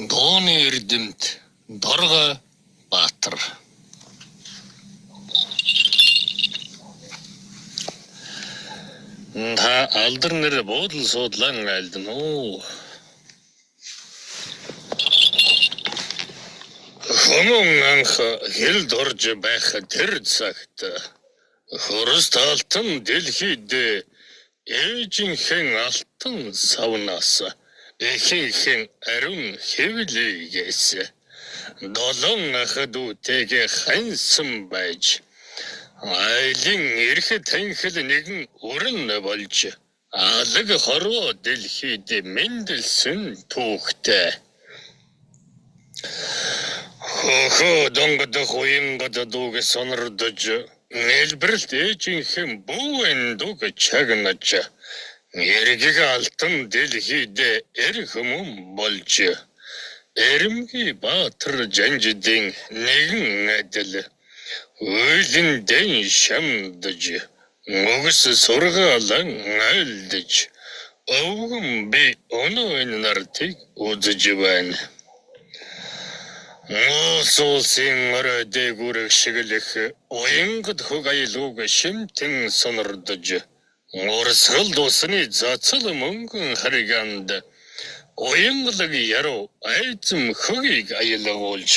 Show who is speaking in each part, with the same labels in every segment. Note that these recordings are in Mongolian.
Speaker 1: Дооны эрдэмт Доргой Баатар. Та алдар нэр буудал суудлан айлдан уу. Хүмүүн анх хэлд орж байх тэр цагт хөрөст алтан дэлхийд ээжийнхэн алтан савнаас ихэнхэн ариун хэвлээгээс долоон ахадүүтэйгээ ханьсан байж айлын эрх танхил нэгэн өрн болж алаг хорвоо дэлхийд мэндэлсэн түүхтэй. Хөхөө донгод хуйнгод дууг сонирдож нэлбэрэлт ээжийнхэн бүүэн дууг чагнаж эргийг алтан дэлхийд эр хүмүүн болж Эрэмхий Баатар жанжидын нэгэн адил үйлэн дэн шамдаж мөгс сургаалан айлдаж өвгөн би өнөө нартыг үзэж байна. Улсын орой дээгүүрэг шиглэх уянгад хөг аялууг шимтэн сонирдож урсгал дусны зацал мөнгөн хариганд уянгалаг яруу айзм хөгийг аялгуулж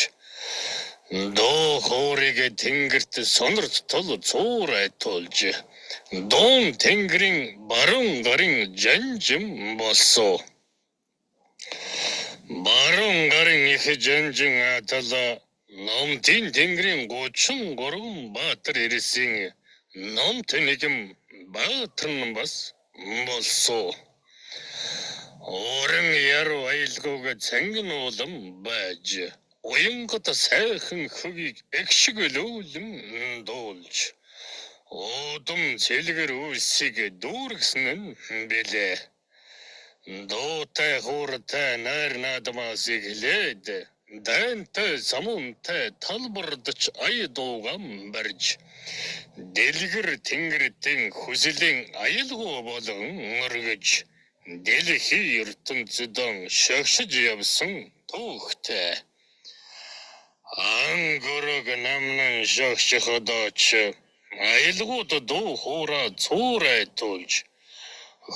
Speaker 1: доо хоорыг тэнгэрт сонорт тол цуурай тулж доон тэнгэрийн баруун гарын жанжим болсоо. Баруун гарын их жанжин атала номтын тэнгэрийн 33 баатар ирсэн номт нэгэн баатар бас болсоо. Орон яруу аялгууг цангин улам байж уянгад сайхан хөгийг экшгэлүүлэн дуулж удам цэлгэр үлсийг дүүргсэн нь билээ. Дуутай хууртай найр наадмаас иглээд дантай самунтай талбардч ай дуугам барж дэлгэр тэнгэртэн хүслийн аялгуу болгон өргөж дэлхий ертөнцөдөн шогшиж явсан түүхтэй. Ангорог намнан шогшоходооч аялгууд дуу хуураа цуурай тулж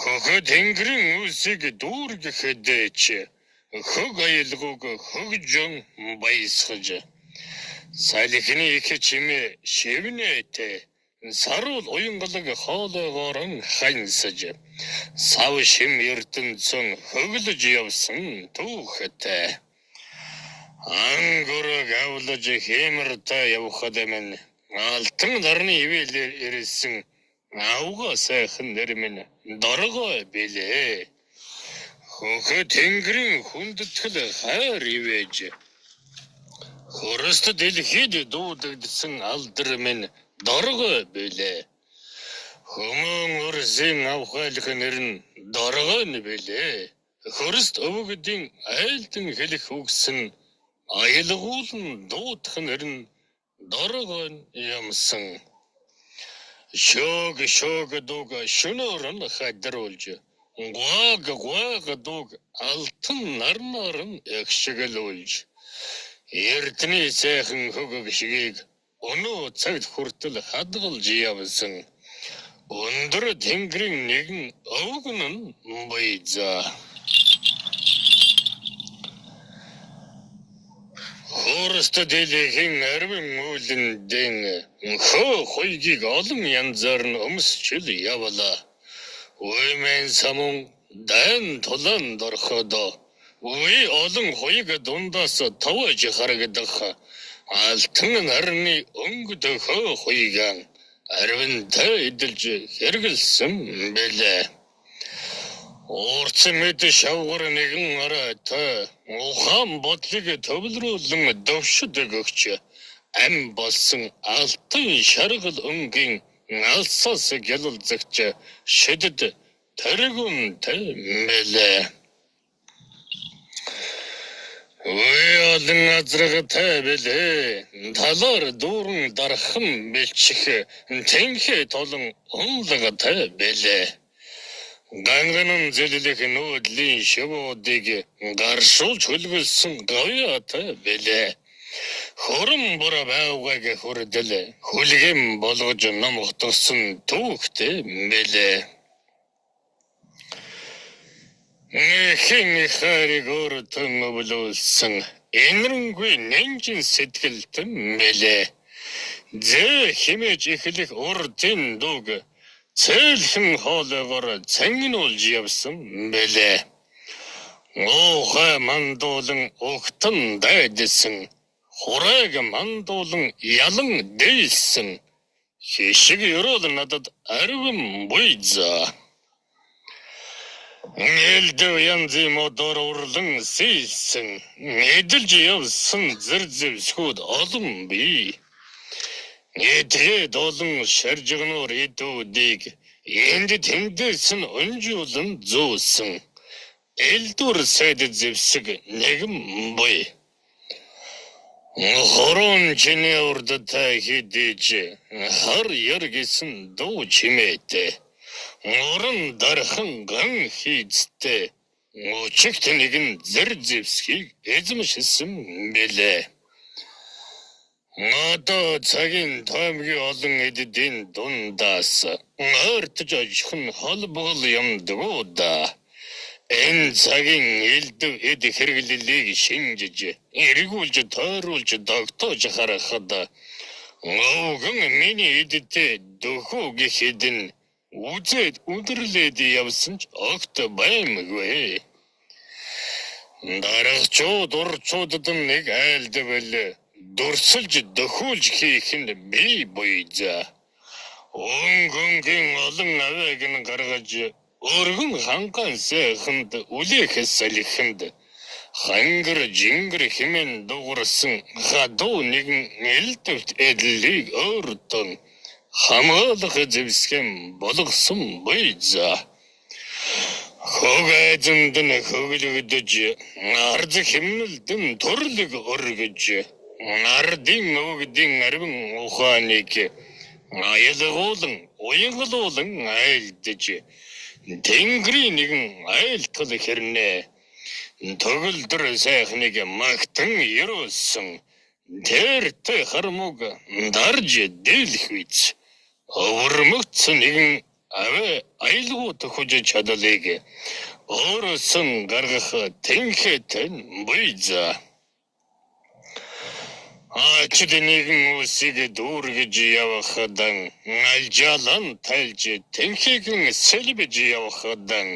Speaker 1: хөхө тэнгэрийн үлсийг дүүргэхэдээч хөг аялгууг хөгжөн баясгаж салхины их чимээ шивнэтэй саруул уянгалаг хоолойгоорон ханьсаж сав шим ертөнцөн хөглөж явсан түүхтэй. Ангорог авлаж хэмэртэй явхад минь алтан нарны ивэлээр ирсэн ауга сайхан нэр минь Доргой билээ. Хөхө тэнгэрийн хүндэтгэл хайр ивэж хөрөст дэлхийд дуудагдсан алдар минь Доргой билээ. Хүмүүн өрсөн авхайлах нэр нь Доргой билээ. Хөрөст өвгөдийн айлдан хэлэх үгсэн аялгуулн дуудах нэр нь Доргой юмсан. Шог дууг шөнөөрн хадруулж гуаг дууг алтан нарнарн экшгэлүүлж эрдний сайхан хөг шигийг өнөө цагт хүртэл хадгалж явсан өндөр тэнгэрийн нэгэн өвгөн нь баязаа. Хөрөст дэлхийн арвин үүлэндэн хөө хуйгийг олон янзаар нь өмсчил явлаа. Уймэн самун дан тулан дорходо уй олон хуйг дундаас тавж харагдах алтан нарны өнгөд хөө хуйгаан арвинтай эдэлж хэргэлсэн бэлээ. Урцэн мэд шавгар нэгэн арайтай ухаан бодлыг төвлөрүүлэн дөвшөд өгч ам болсон алтан шаргал өнгийн алсаас гялалзагч шидэд тэргүнтэй мэлээ. Уяалан азрагтай бэлээ талаар дүүрэн дархан бэлчих тэнхээ толон унлагтай бэлээ. Ганганан зэлэлэх нүүдлийн шивүүдийг гаршуулж хөлгөлсөн говьяатай бэлээ. Хорон буруу байгааг хүрдэл хүлгэм болгож номготсон түүхтэй бэлээ. Хин хариг өртөн мөвлүүлсэн энэрэнгүй нэнжин сэтгэлтэн бэлээ. Зэ химэж эхлэх урдын дуг цээлхэн хоолойгоор цангинуулж явсан бэлээ. Оохай мандуулан угтан дайдсан, хурааг мандуулан ялан дээлсэн, хишиг ерөөл надад арвин буйзаа. Нэлдэв янзын модор урлан сэлсэн, эдэлж явсан зэрзэвсгүүд олон бий. Эдгээд олон шаржигнуур идүүдийг энд тэндээс нь унжуулан зөөсөн. Элдүр сайд зэвсэг нэгэн буй. Хорон чиний урдтай хидэж хар яргэсэн дуу чимээтэй. Уран дархан ган хийцтэй. Өчигт нэгэн зэр зэвсгийг эзэмшсэн бэлээ. Надад цагийн таймгийн олон эддийн дундаас ойртож очихын холбогол юмдгоо да. Энэ цагийн элдв эд хэрэглэлийг шинжиж, эргүүлж, тойруулж, тогтоож харахад өвгөн миний эддээ дөхөө гэхэд нь үзээд өндөрлээд явсан ч огт баймгүй. Дарагчууд урчуудад нэг айлдвал дурсалж дөхүүлж хийх нь бий буйзаа. Өнгөнгийн олон авайг нь гаргаж өргөн ханган сайханд үлээхээс салхинд хангар жингэр хэмээн дуурсан хадуу нэгэн элдвт эдлийг өөртөн хамгаалах зэвсгэм болгосон буйзаа. Хогайзанд нь хөглөгдөж, арз хэмнэлдэн төрлөг өргөж, ардын өгдийн арвин ухааныг аялгуулан, уянгалуулан айлдж, тэнгэрийн нэгэн айлтгал хэрнээ, төгөлдөр сайхныг магтан ерөөсөн, тэртэй хармуг дарж дээлх биз. Өвөрмөгц нэгэн авэ айлгуут хүж чадлыг өөрөөсөн гаргах тэнхэтэн буйзаа. Ачид нэгэн үсийг дүүргэж явахадан алжаалан тайлж тэнхэгэн сэлбэж явахадан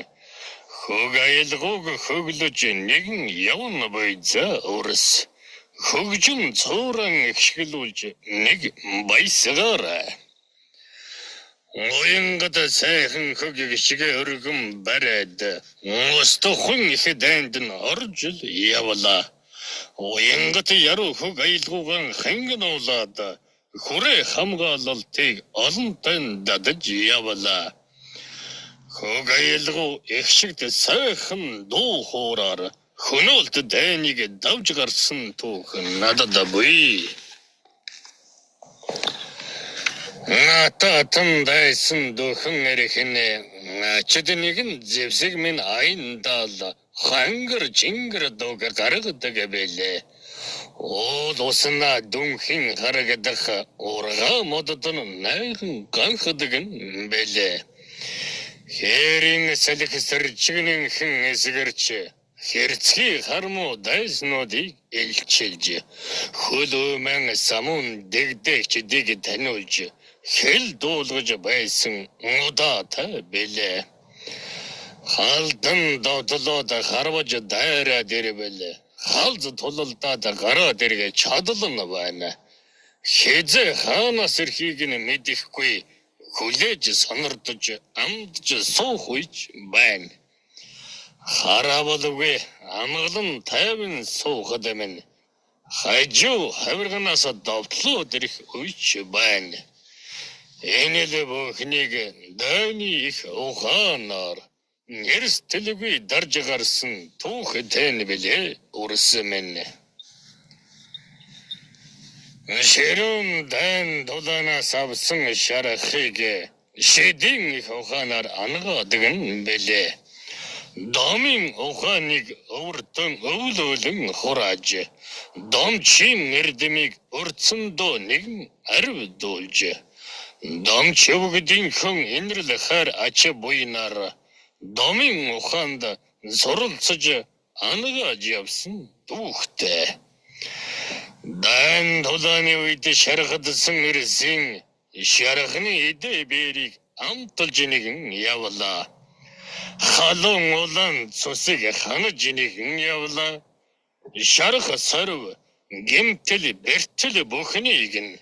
Speaker 1: хөг аялгууг хөглөж нэгэн явна буйзаа өрс. Хөгжим цууран ихшгэлүүлж нэг баясгаарай. Уянгад сайхан хөгийг шигэ өргөн барайд устохын их дайнд нь орж явлаа. Уянгад яруу хөг аялгууган хангинуулаад хүрээ хамгаалалтыг олонтой дадаж явлаа. Хөг аялгуу их шигт сайхан дуу хуураар хөнөөлт дайныг давж гарсан түүх надад буй. Нататан дайсан дөхөн эрэхнэ ачид нэгэн зэвсэг минь айндал хангар жингэр дог гаргадаг бэлээ. Ол усна дүнхэн харагдах урга модод нь найхан ганхдаг бэлээ. Хэрийн салхи сэрчгнэнхэн эсгэрч хэрцгий хармуу дайснуудыг илчилж хөлөөмэн самун дэгдэгч дэг таниулж хэл дуулгаж байсан удаатай бэлээ. Халдан дотлоод харваж дайраад ирвэл халз тулалдаад гараад иргээ чадлана байна. Хэзээ хаанаас ирхийг нь мэдэхгүй хүлээж сонирдож амдж суух үйч байна. Харавалгүй амгалан тайван суухад минь хажуу хавирганаас довтлоод ирэх үйч байна. Энэ л бүхнийг дайны их ухаанаар нэрстэлгүй дарж гарсан түүхтэй бэлээ үрсэн минь. Ширүүн дайн дулаанаас авсан шарахыг Шэдийн их ухаанаар ангаадаг нь бэлээ. Домын ухааныг өвөртөн өвлөөлөн хурааж, домчийн эрдэмийг урдсандоо нэгэн арвдуулж, домч өвгдийнхэн инрэл хайр ача буйнаар домын ухаанд суралцаж ангааж явсан дүүхтэй. Дан тулааны үед шаргадсан ирсэн шарганы эдэ бэрийг амталж нэгэн явлаа. Халуун улаан цусыг ханаж нэгэн явлаа. Шарх сарв гэмтэл бэртэл бүхнийг нь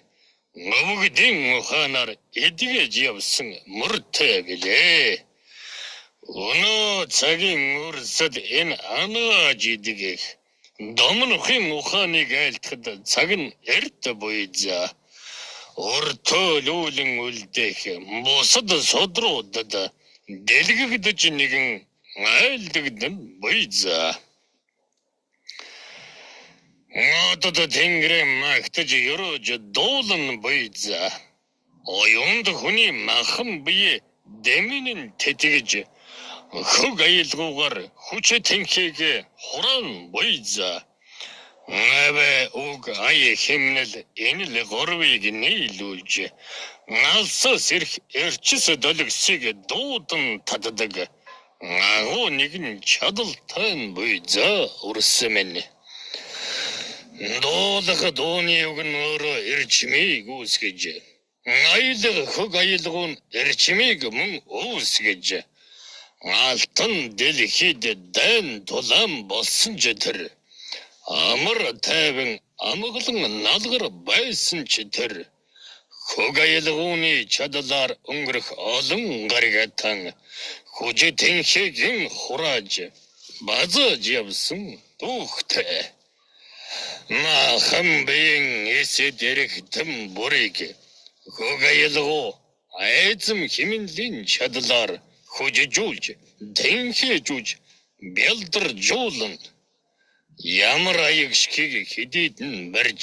Speaker 1: өвгдийн ухаанаар эдгэж явсан мөртэй билээ. Өнөө цагийн үрсэд энэ ангааж идэгэх домнохын ухааныг айлтгад цаг нь эрт буйзаа. Уртөөлүүлэн үлдэх бусад содруудад дэлгэгдэж нэгэн айлдагдан буйзаа. Надад тэнгэрээ магтаж ерөөж дуулан буйзаа. Оюунд хүний махан бие дэминэн тэтгэж хөг аялгуугаар хүчээ тэнхийг хураан буйзаа. Набэ уг ай химнэл энэ л горвыг нийлүүлж налсас ирэх эрчис долгисыг дуудан татдаг. Агуу нэгэн чадалтай буйзаа урсмэн. Дуулах дууны үг нь өөрөө эрчмийг үүсгэж, аялах хөг аялгуун эрчмийг мөн үүсгэж, алтан дэлхийд дайн тулаан болсон ч тэр амар тайван амгалан налгар байсан ч тэр хөг аялгууны чадлаар өнгөрөх олон гаригатан хүчээ тэнхээгийн хурааж базаж явсан дүүхтэй. Махан биеийн эсэд эрэгтэн бүрийг хөг аялгуу айзам химнэлийн чадлаар хүжижүүлж, тэнхээжүүлж, бэлдэржүүлэн ямар аягшгийг хэдийдэн барьж,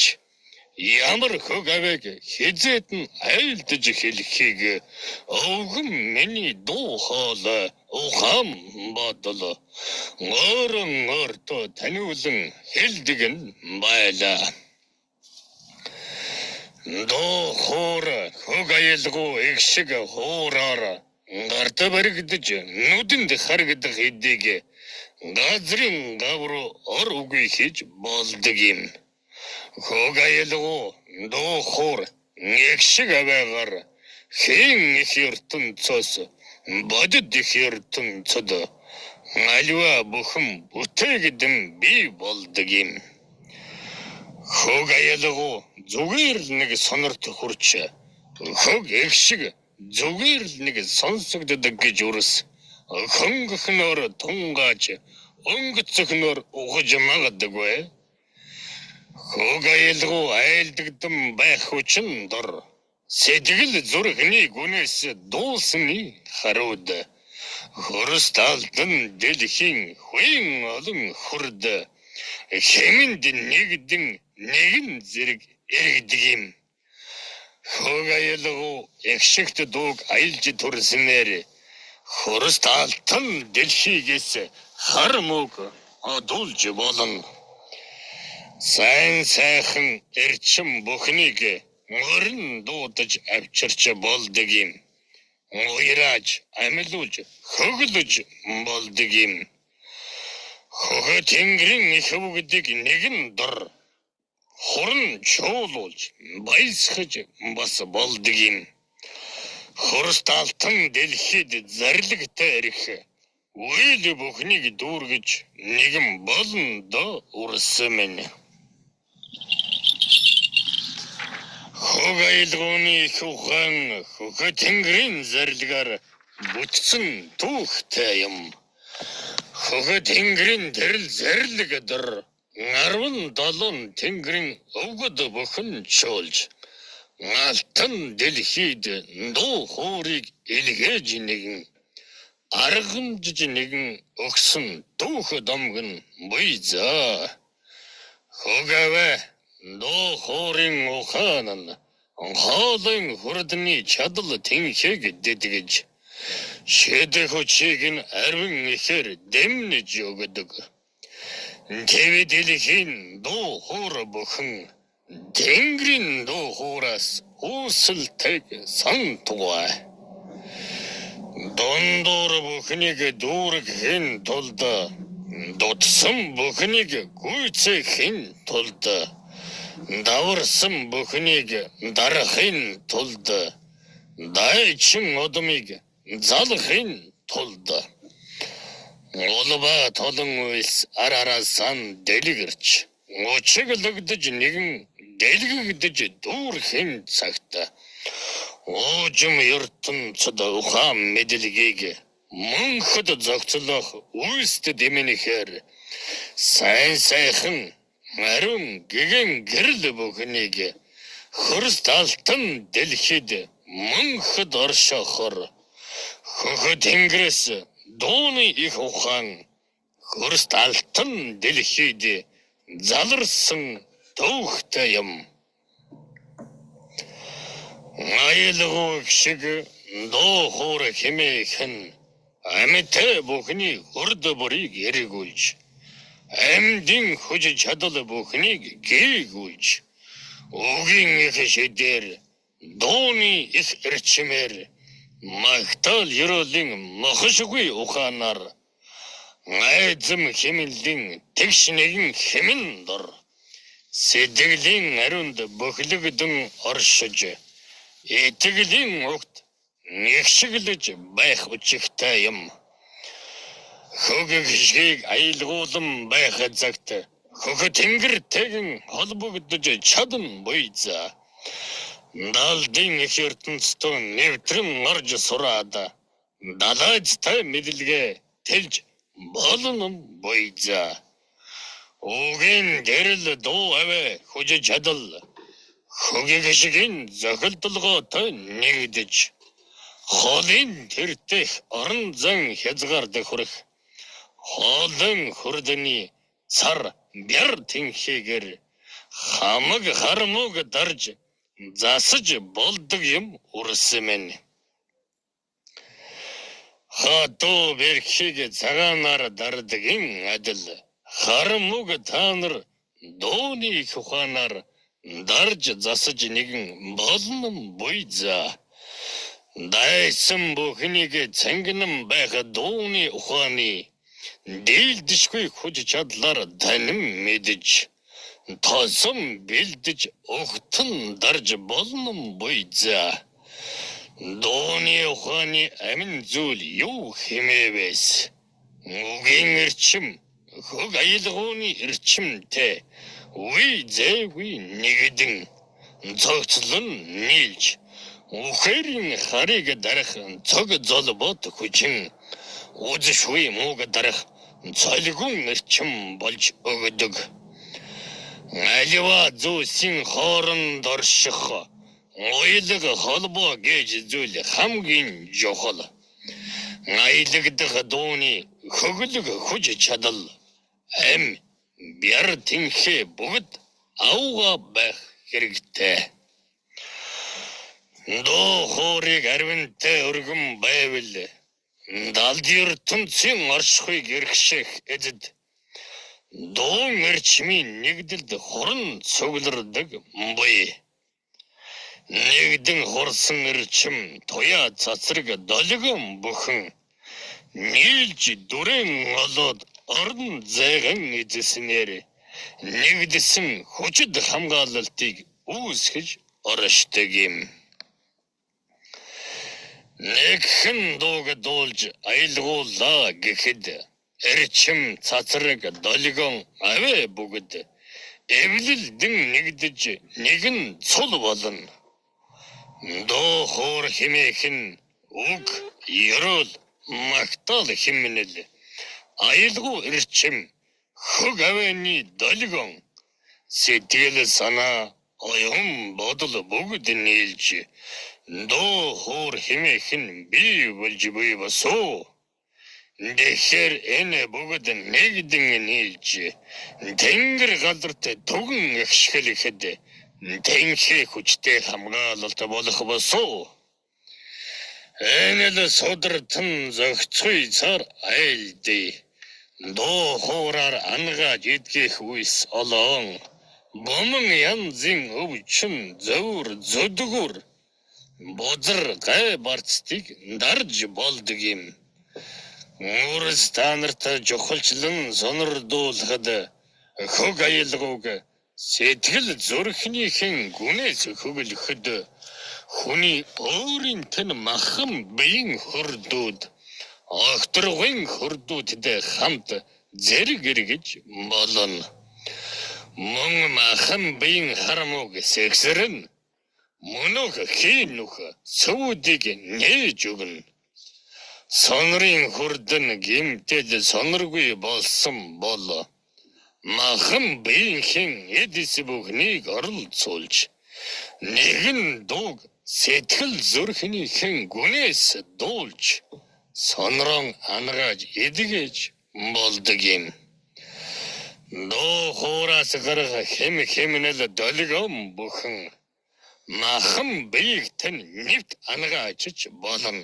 Speaker 1: ямар хөг авиг хизээдэн айлдж хэлхийг өвгөн миний дуу хоолой ухаан бодол өөрөн өөртөө таниулан хэлдэг нь байлаа. Дуу хуур хөг аялгуу их шиг хуураар гарт баригдаж нүдэнд харагдах хэдийг газрын гавруу ор үгүй хийж болдог юм. Хөг аялгуу дуу хуур их шиг аваагаар хэн их ертөнцөөс бодит их ертөнцөд аливаа бүхэн бүтээгдэн бий болдог юм. Хөг аялгуу зүгээр л нэг сонорт хүрч хөг их шиг зүгээр л нэг сонсогддог гэж үрс хөнгөхнөр тунгааж өнгөцөхнөр угаж магадаггүй. Хөг аялгуу айлдагдан байх хүчин дор сэтгэл зүрхний гүнээс дуусны харууд хөрс талдан дэлхийн хүйн олон хурд хэмэнд нэгэн зэрэг иргэдэг юм. Хөг аялгуу эгшигт дууг аялж төрснээр хөрс талдан дэлхийгээс хар мөг одуулж болон сайн сайхан эрчим бүхнийг мөрн дуудаж авчирч болдог юм. Уйрааж, амилуулж, хөглөж болдог юм. Хөгөө тэнгэрийн их өвгдийг нэгэн дор хурн чуулуулж, баясгаж бас болдог юм. Хөрс талтан дэлхийд зарлагтай ирэх үйл бүхнийг дүүргэж нэгэн болон доо урсмэн. Хөг аялгууны их ухаан хөгөө тэнгэрийн зарлагаар бүтсэн түүхтэй юм. Хөгөө тэнгэрийн тэрл зарлаг дор 17 тэнгэрийн өвгөд бүхэн чуулж алтан дэлхийд дуу хуурыг илгээж нэгэн аргамжиж нэгэн өгсөн дүүх домгон буйзаа. Хөг аваа дуу хуурын ухаан нь Хоолын хурдны чадал тэнхэг дэдгэж шэдэх хүчийг нь арвин ихээр дэмнэж өгдөг. Тэвэд дэлхийн дуу хуур бүхэн тэнгэрийн дуу хуураас үүсэлтэйг сантугай. Дондор бүхнийг дүүргэхийн тулд дутсан бүхнийг гүйцэхийн тулд даварсан бүхнийг дарахын тулд дайчин удмыг залахын тулд улба толон уйлс арараасан дэлгэрч учиглагдж нэгэн дэлгэгдэж дүүрхэн цагт уужим ертөнцид ухаан мэдлэгийг мөнхөд зохицлох үйлст дэмэнэхээр сайн сайхан ариун гэгэн гэрэл бүхнийг хөрс талтан дэлхийд мөнхөд оршохор хөхө тэнгэрээс дууны их ухаан хөрс талтан дэлхийд заларсан төвхтэй юм. Айлгуу шиг дуу хуур хэмээхэн амьтаа бүхний хурд бүрийг эргүүлж амьдын хүч чадал бүхнийг гээгүүлж үгийн их шидээр дууны их эрчмээр магтаал ёроолын мохшгүй ухаанаар айзам хэмнэлийн тэгш нэгэн хэмэн дор сэтгэлийн ариунд бөхлөгдөн оршиж итгэлийн огт нэгшиглэж байх учигтай юм. Хөгөг шиг айлгуулан байх цагт хөхө тэнгэртэйгэн холбогдож чадан буйзаа. Далдын их ертөнцийн нэвтрэн орж сураад далайцтай мэдлэгээ тэлж болон буйзаа. Үгийн гэрэл дуу авэ хүж чадал хөгийг шигэн зохилдолгоотой нэгдэж хоолын тэртэх орон зан хязгаар дөхрөх хоолын хурдны цар бяр тэнхээгээр хамаг хармууг дарж засаж болдог юм урсмэн. Хатуу бэрхийг цагаанаар дардгийн адил хармууг таанар дууны их ухаанаар дарж засаж нэгэн болон буйзаа. Дайсан бүхнийг цангинан байх дууны ухааны дийлдэшгүй хүч чадлаар танин мэдж тосон бэлдэж огтон дарж болон буйзаа. Дууны ухааны амин зүйл юу хэмээвэс үгийн эрчим хөг айлгууны эрчимтэй үе зэвгүй нэгдэн цогцлон нийлж ухэрийн харыг дарах цог золбот хүчин үзшгүй мууг дарах цолгун эрчим болж өгдөг. Аливаа зүүсийн хооронд орших уйлаг холбоо гэж зүйл хамгийн жохол. Айлагдах дууны хөглөг хүч чадал эм бяр тэнхээ бүгд ауга байх хэрэгтэй. Дуу хуурыг арвинтай өргөн байвал далд ертөнцийн оршихуйг эрхших эзэд дуун эрчмийн нэгдэлд хорон цуглардаг буй. Нэгдэн хорсон эрчим туяа цацраг долгон бүхэн нийлж дүрэн олоод орон зайган эзэснээр нэгдсэн хүчит хамгаалалтыг үүсгэж оршдог юм. Нэгхэн дууг дуулж айлгуулаа гэхэд эрчим цацраг долгон авэ бүгд эвлэлдэн нэгдэж нэгэн цул болно. Дуу хуур хэмээхэн үг ёроол магтаал хэмнэл айлгуу эрчим хөг авэны долгон сэтгэл санаа оюун бодол бүгд нийлж дуу хуур хэмээхэн бий болж буй басуу. Дэхэр энэ бүгд нэгдэн нийлж тэнгэр галарт түгэн ихшгэлэхэд Тэнхээ хүчтэй хамгаалалт болох босоо. Энэл содортон зөгцгүй цар айлдээ. Доо хоораар ангааж идгэх үс олон. Бомон янзын өвчин зөөр зөдгөр. Бозар гай барцтыг дарж болдог юм. Өөрс та нарт жохолчлон сонирдуулахад хөг аялгауг сэтгэл зүрхнийхэн гүнээс хөглөхөд хүний өөрийн тэн махан биеийн хөрдүүд огторгын хөрдүүдтэй хамт зэрэг эргэж болно. Мөн махан биеийн харамуг сэгсэрэн мөнөх хийнүх сүүдийг нээж өгнө. Сонрын хурдан гимтэд соноргүй болсон бол махан биеийн эдис бүхнийг оролцуулж нэгэн дууг сэтгэл зүрхнийхэн гүнээс дуулж сонрон ангааж эдгэж болдог юм. Доо хуураас гарах хэмнэл долгом бүхэн махан биегтэн нэвт ангаачж болно.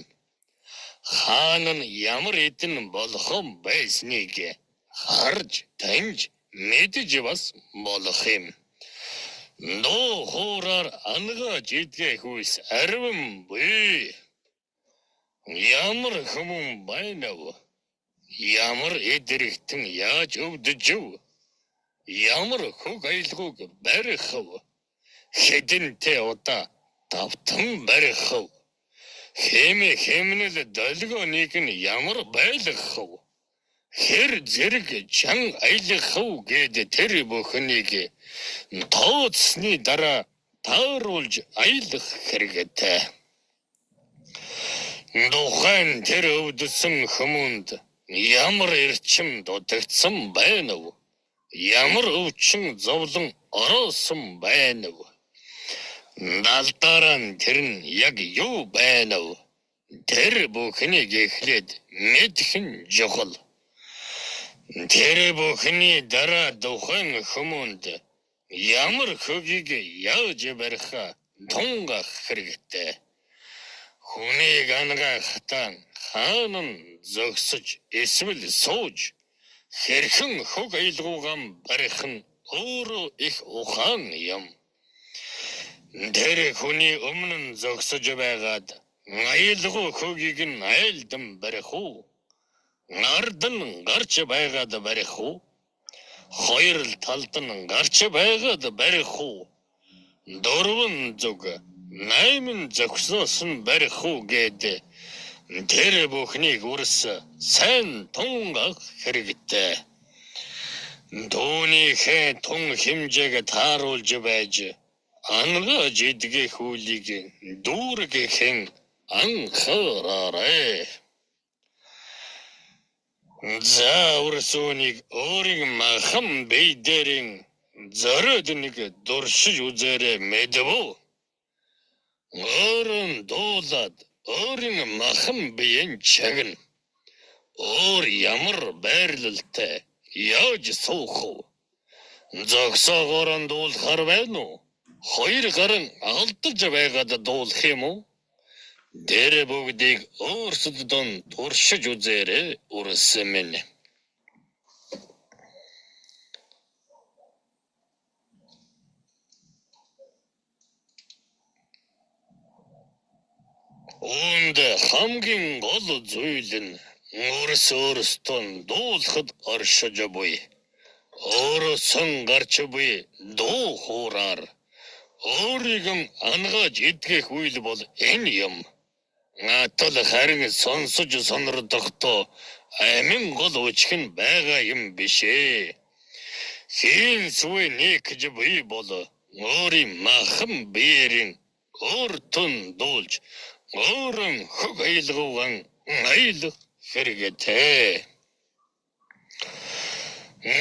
Speaker 1: Хаан нь ямар эдэн болохом байсныг харж таньж мэдж бас болох юм. Доо хуураар ангааж идгэх үс арвин бий. Ямар хүмүүн байна вэ? Ямар эдэрэгтэн яаж өвдөж вэ? Ямар хөг аялгауг барих вэ? Хэдэнтэй удаа давтан барих вэ? Хэмнэл долгоныг нь ямар байлгах вэ? Хэр зэрэг чан аялах вэ гэд тэр бүхнийг тооцсны дараа тааруулж аялах хэрэгтэй. Тухайн тэр өвдсөн хүмүүнд ямар эрчим дутагдсан байна вэ? Ямар өвчин зовлон ороосон байна вэ? Далдараа тэр нь яг юу байна вэ? Тэр бүхнийг эхлээд мэдэх нь чухал. Тэр бүхний дараа тухайн хүмүүнд ямар хөгийг яаж барих тунгаах хэрэгтэй. Хүнийг ангаахтаа хаан нь зогсож эсвэл сууж хэрхэн хөг аялгаугаа барих нь өөрөө их ухаан юм. Тэр хүний өмнө нь зогсож байгаад аялгау хөгийг нь айлдан барих уу? Нард нь гарч байгаад барих уу? Хоёр талд нь гарч байгаад барих уу? Дөрвөн зүг найман зогсоос нь барих уу гэд тэр бүхнийг үрс сайн тунгаах хэрэгтэй. Түүнийхээ тун хэмжээг тааруулж байж ангааж идгэх үлийг дүүргэхэн анхаараарай. За үрсүнийг өөрийн махан бие дээрэн зориод нэг дуршиж үзээрэй мэдвүү. Өөрөн дуулаад өөрийн махан биеийн чагна. Өөр ямар байрлалтай яаж суух вэ? Зогсоогоор дуулахар байна уу? Хоёр гаран алдаж байгаад дуулах юм уу? Тэр бүгдийг өөрсдөд туршиж үзээрэй үрс минь. Үүнд хамгийн гол зүйл нь үрс өөрсдөө дуулахад оршиж буй. Өөрөөсөн гарч буй дуу хуураар өөрийг ангааж идгэх үйл бол энэ юм. Натал харин сонсож сонирдохдоо амин гол үчиг нь байгаа юм бишээ. Хийн сүвэ нэгж буй бол өөрийн махан биеэрийн өөртөн дуулж өөрөн хөг аялгауган аялах хэрэгтэй.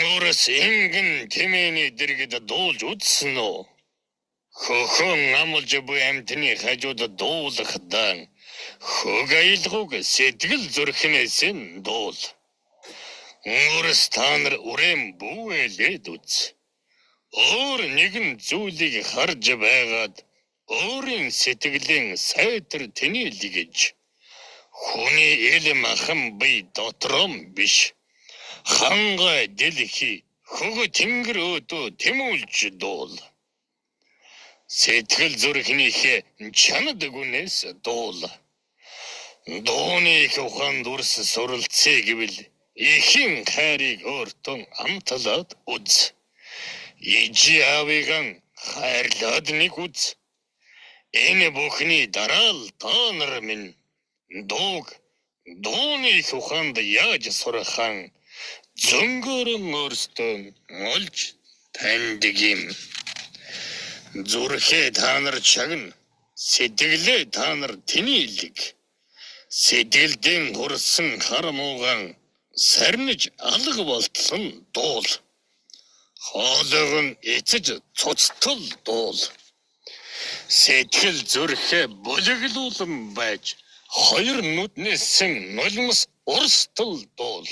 Speaker 1: Өөрөс ингэн тэмээний дэргэд дуулж үзсэн үү? Хөхөн амлж буй амтны хажууд дуулахдаа хөг аялгауг сэтгэл зүрхнээс нь дуул. Өөрөс та нар урэм бүүэлээд үз. өөр нэгэн зүйлийг харж байгаад өөрийн сэтгэлийн сайтар тэнэлгэж хүний ил махан бие дотром биш хангай дэлхий хөг тэнгэр өөдөө тэмүүлж дуул сэтгэл зүрхнийхээ чанад гүнээс дуул дууны ухаан дурс суралцъя гэвэл ихэн хайрыг өөртөө амтлаад үз ижи авиган хайрлаад нэг үз энэ бүхний дараа л та нар минь дууны ухаанд яаж сурахаа зөнгөрөн өөртөө олж таньдаг юм зүрхээ та нар чагна сэтгэлээ та нар тэнэлэг сэтгэлдэн хурсан хар муугаан сарниж алга болтлон дуул хоолойг нь эцэж цуцтал дуул сэтгэл зүрхээ бүлэглүүлэн байж хоёр нүднээсэн нулимс урстал дуул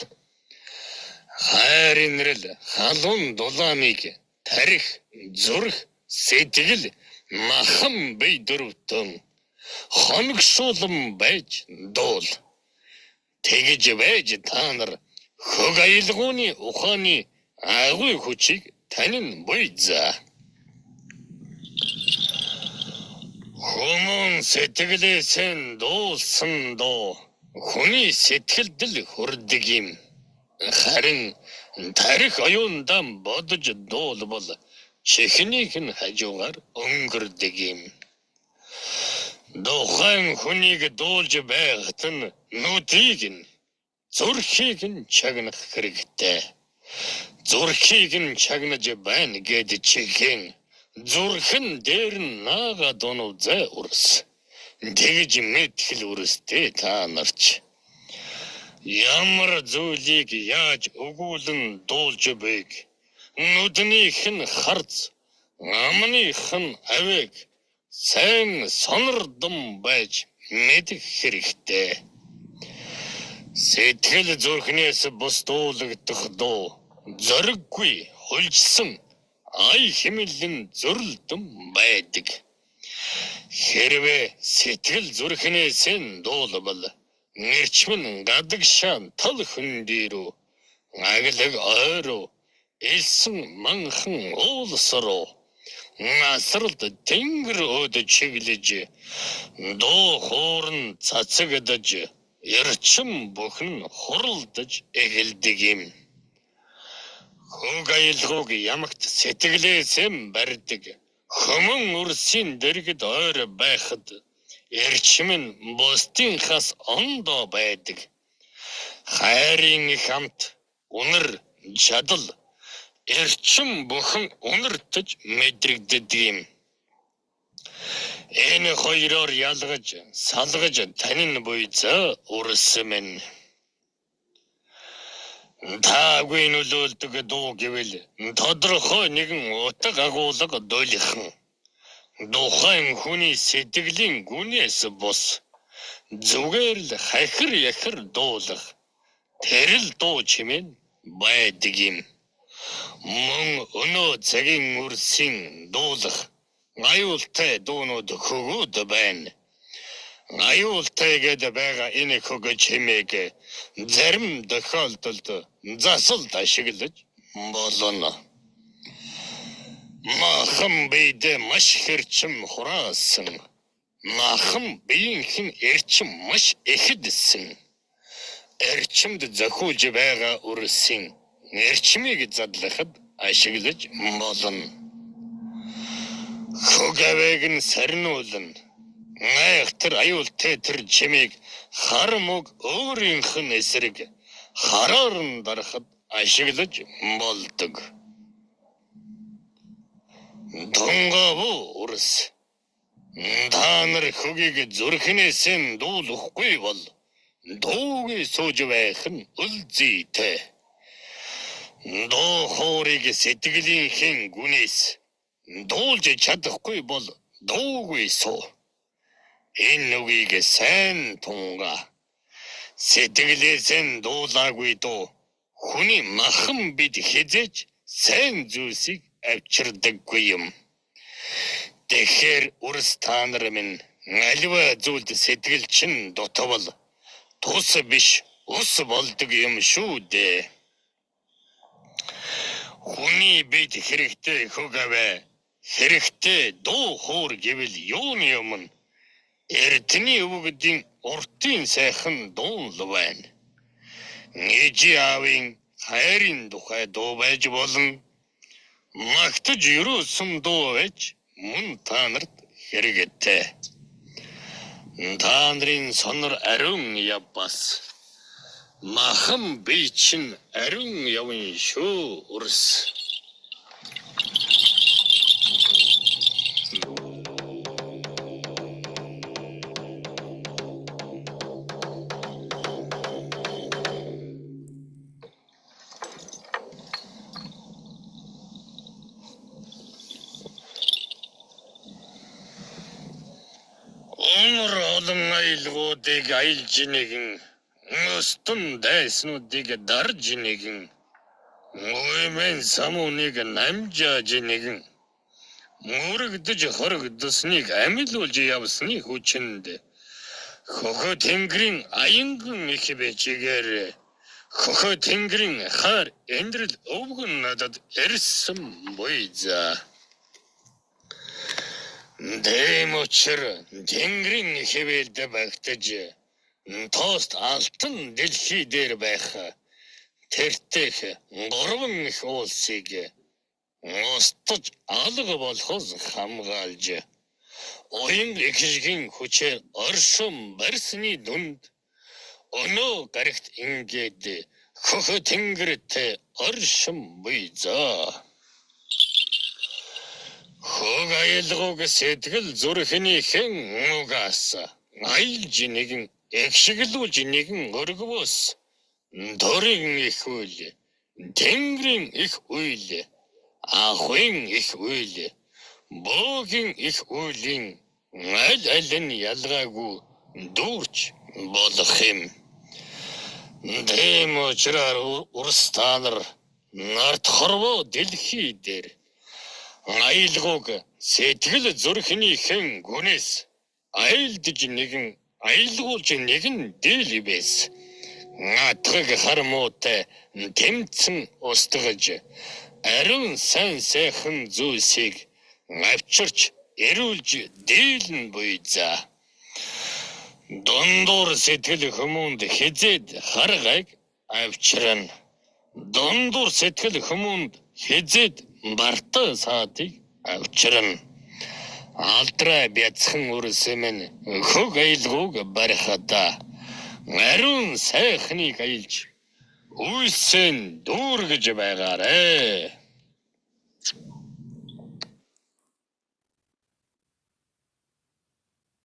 Speaker 1: хайр инрэл халуун дулаамыг тарих зүрх сэтгэл махан бие дөрвтөн хоногшуулан байж дуул тэгж байж та нар хөг аялгууны ухааны агуй хүчийг танин буйзаа Хүмүүн сэтгэлээсэн дуулсан дуу хүний сэтгэлд л хүрдэг юм. Харин тарих оюундан бодож дуулбал чихнийх нь хажуугаар өнгөрдөг юм. Тухайн хүнийг дуулж байхад нь нүдийг нь зүрхийг нь чагнах хэрэгтэй. Зүрхийг нь чагнаж байна гэд чихэн зүрхэн дээр наага донов зай урс. Тэгж мэтгэл үрстэй та нарч. Ямар зүйлийг яаж өгүүлэн дуулж байг. Нүднийх нь харц, амных нь авиг, сайн сонирдом байж мэдэх хэрэгтэй. Сэтгэл зүрхнээс бус дуулагдах дуу зориггүй хулжсан ай хэмэлэн зөрлөдөн байдаг. Хэрвээ сэтгэл зүрхнээс нь дуулбал нэрчмэн гадагшаан тал хүндэрүү аглаг ойруу элсэн манхан уулсаруу насралд тэнгэр өд чиглэж дуу хуурн цацагдаж эрчим бүхэн хуралдаж эхэлдэг юм. Хөг аялгауг ямагт сэтгэлээсэн барьдаг хүмүүн үрсийн дэргэд ойр байхад эрчим нь бусдынхаас ондоо байдаг. Хайрын хамт үнэр чадал эрчим бүхэн үнэртэж мэдрэгддэг юм. Энэ хоёроор ялгаж салгаж танин буйзаа урсмэн. Таагүй нөлөөлдөг дуу гэвэл тодорхой нэгэн утга агуулга дойлхон. Тухайн хүний сэтгэлийн гүнээс бус зүгээр л хахир яхир дуулах тэрл дуу чимэн байдаг юм. Мөн өнөө цагийн үрсийн дуулах аюултай дуунууд хөгөөд байна. Аюултай гэдэг байгаа энэ хөг чимээг зарим тохиолдолд засалд ашиглаж болно. Махан бийд маш хэрчим хураасан. Махан биеийнхэн эрчим маш ихэдсэн. Эрчимд зохиулж байгаа үрсийн эрчмийг задлахад ашиглаж болно. Хөг авиг нь сарниулна. Найхтар аюултай тэр чимээг хар мөг өөрийнх нь эсрэг хараар нь дарахад ашиглаж болдог. Дунгавуу урс. Та нар хөгийг зүрхнээс нь дуулахгүй бол дуугүй сууж байх нь үлзийтэй. Дуу хоорыг сэтгэлийнхэн гүнээс дуулж чадахгүй бол дуугүй суу. Энэ үгийг сайн тунга. Сэтгэлээс нь дуулаагүй дуу хүний махан бид хизээж сайн зүйлсийг авчирдаггүй юм. Тэгэхээр үрс та нар минь аливаа зүйлд сэтгэл чинь дутвал тус биш ус болдог юм шүү дээ. Хүний бид хэрэгтэй хөг аваа, хэрэгтэй дуу хуур гэвэл юуны өмнө эрдний өвгдийн уртын сайхан дуун л байна. Нижи аавын хайрын тухай дуу байж болно. Магтаж юусэн дуу байж мөн та нарт хэрэгэтэй. Та нарын сонор ариун явбас. Махан би чинь ариун явна шүү үрс. Умар олон айлгуудыг аялж нэгэн, өстөн дайснуудыг дарж нэгэн, уймэн самууныг намжааж нэгэн, мөрөгдөж хорогдсныг амилуулж явсны хүчинд хөхө тэнгэрийн аянган их бэчигээр хөхө тэнгэрийн хаар эндрэл өвгөн надад ирсэн буйза. Дэмочр тэнгэрийн хэвэлд багтаж тост алтан дэлхий дээр байх тэртэх гурван их улсыг устж алга болохоос хамгаалж уян экшгийн хүчээр оршин барьсны дүнд өнөө гарагт ингээд хөхө тэнгэрт оршин буйзаа. Хөг аялгууг сэтгэл зүрхнийхэн угаас аялж нэгэн экшиглүүлж нэгэн өргөвөөс дөрийн их үйл, тэнгэрийн их үйл, ахын их үйл, бөөгийн их үйлийн аль нь ялгаагүй дүүрч болох юм. Дэм учраас урс та нар нарт хорвоо дэлхий дээр аялгууг сэтгэл зүрхнийхэн гүнээс аялдж нэгэн аялгуулж нэгэн дийл бэс. Натгаг хармуутай тэмцэн устгаж ариун сайн сайхан зүйлсийг авчирч эрүүлж дийлэн буйзаа. Дундуур сэтгэл хүмүүнд хизээд харгайг авчирна. Дундуур сэтгэл хүмүүнд хизээд барта саадыг авчирна. Алдраа бяцхан үрсэмэн хөг аялгууг барихада ариун сайхныг аялж үйлсэн дүүргэж байгаарэ.